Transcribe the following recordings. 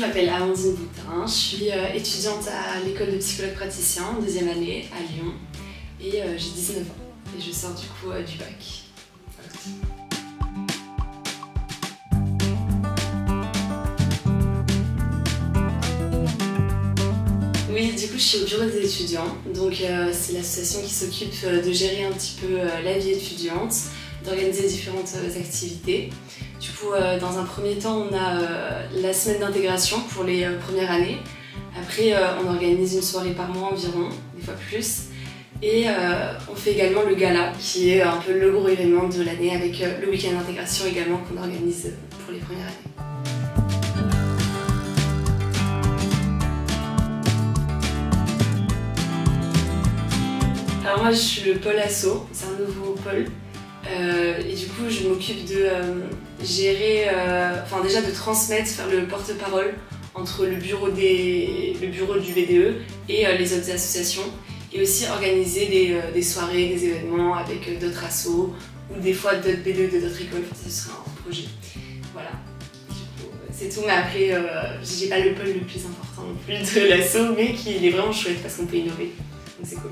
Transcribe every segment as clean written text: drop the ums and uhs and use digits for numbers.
je m'appelle Amandine Boutin, je suis étudiante à l'école de psychologue praticien en 2e année à Lyon et j'ai 19 ans et je sors du coup du bac. Oui, du coup je suis au bureau des étudiants, donc c'est l'association qui s'occupe de gérer un petit peu la vie étudiante, d'organiser différentes activités. Du coup, dans un premier temps, on a la semaine d'intégration pour les premières années. Après, on organise une soirée par mois environ, des fois plus. Et on fait également le gala, qui est un peu le gros événement de l'année, avec le week-end d'intégration également qu'on organise pour les premières années. Alors moi, je suis le pôle asso, c'est un nouveau pôle. Et du coup, je m'occupe de gérer, déjà de transmettre, faire le porte-parole entre le bureau du BDE et les autres associations, et aussi organiser des soirées, des événements avec d'autres assos ou des fois d'autres BDE de d'autres écoles. Ce sera un projet. Voilà. C'est tout, mais après, j'ai pas le pôle le plus important non plus de l'asso, mais qui est vraiment chouette parce qu'on peut innover. Donc c'est cool.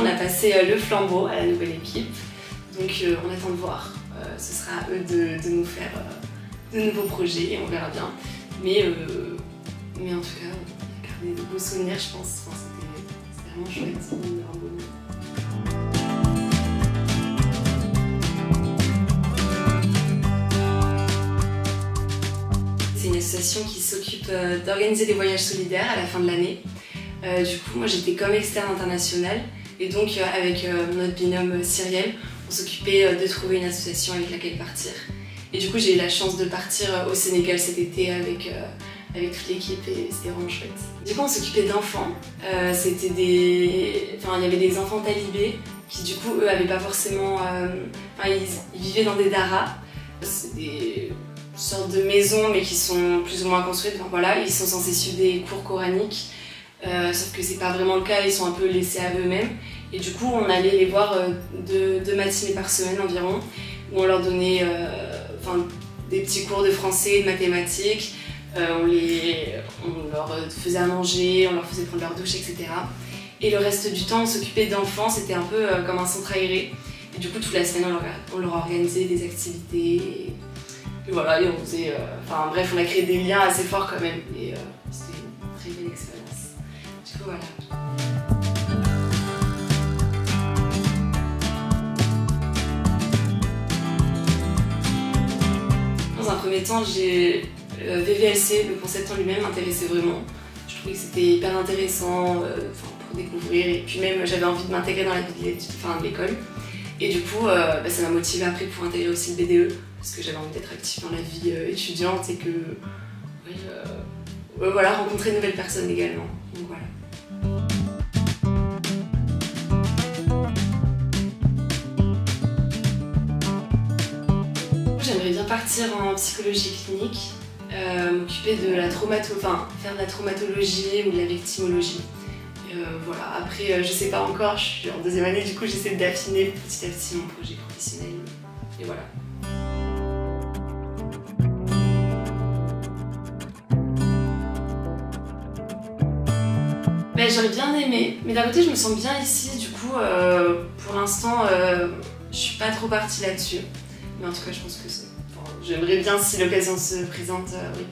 On a passé le flambeau à la nouvelle équipe, donc on attend de voir. Ce sera à eux de nous faire de nouveaux projets et on verra bien. Mais en tout cas, on a gardé de beaux souvenirs, je pense. Enfin, c'était vraiment chouette, un beau moment. C'est une association qui s'occupe d'organiser des voyages solidaires à la fin de l'année. Du coup, moi j'étais comme externe internationale. Et donc avec notre binôme Cyrielle, on s'occupait de trouver une association avec laquelle partir. Et du coup j'ai eu la chance de partir au Sénégal cet été avec toute l'équipe et c'était vraiment chouette. Du coup on s'occupait d'enfants. Il y avait des enfants talibés qui du coup eux avaient pas forcément... ils vivaient dans des daras. C'est des sortes de maisons mais qui sont plus ou moins construites. Enfin, voilà, ils sont censés suivre des cours coraniques. Sauf que c'est pas vraiment le cas, ils sont un peu laissés à eux-mêmes. Et du coup, on allait les voir deux matinées par semaine environ, où on leur donnait des petits cours de français, de mathématiques, on leur faisait à manger, on leur faisait prendre leur douche, etc. Et le reste du temps, on s'occupait d'enfants, c'était un peu comme un centre aéré. Et du coup, toute la semaine, on leur organisait des activités. Et voilà, et on faisait... bref, on a créé des liens assez forts quand même. Et c'était une très belle expérience. Du coup, voilà. Dans un premier temps, j'ai VVLC, le concept en lui-même m'intéressait vraiment. Je trouvais que c'était hyper intéressant pour découvrir et puis même j'avais envie de m'intégrer dans la vie de l'école. Et du coup, ça m'a motivée après pour intégrer aussi le BDE parce que j'avais envie d'être active dans la vie étudiante et que rencontrer de nouvelles personnes également. Donc voilà. J'aimerais bien partir en psychologie clinique, m'occuper de la faire de la traumatologie ou de la victimologie. Voilà. Après, je sais pas encore, je suis en 2e année, du coup j'essaie d'affiner petit à petit mon projet professionnel. Et voilà. J'aurais bien aimé, mais d'un côté je me sens bien ici, du coup pour l'instant je suis pas trop partie là-dessus. Mais en tout cas je pense que j'aimerais bien si l'occasion se présente, oui.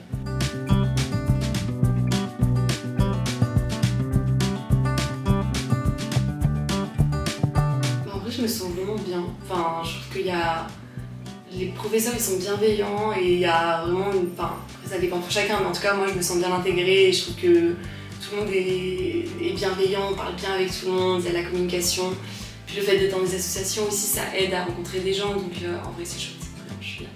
En vrai je me sens vraiment bien. Enfin, je trouve qu'il les professeurs ils sont bienveillants et il y a vraiment ça dépend pour chacun, mais en tout cas moi je me sens bien intégrée et je trouve que tout le monde est bienveillant, on parle bien avec tout le monde, il y a la communication. Puis le fait d'être dans des associations aussi, ça aide à rencontrer des gens, donc en vrai c'est chouette, je suis là.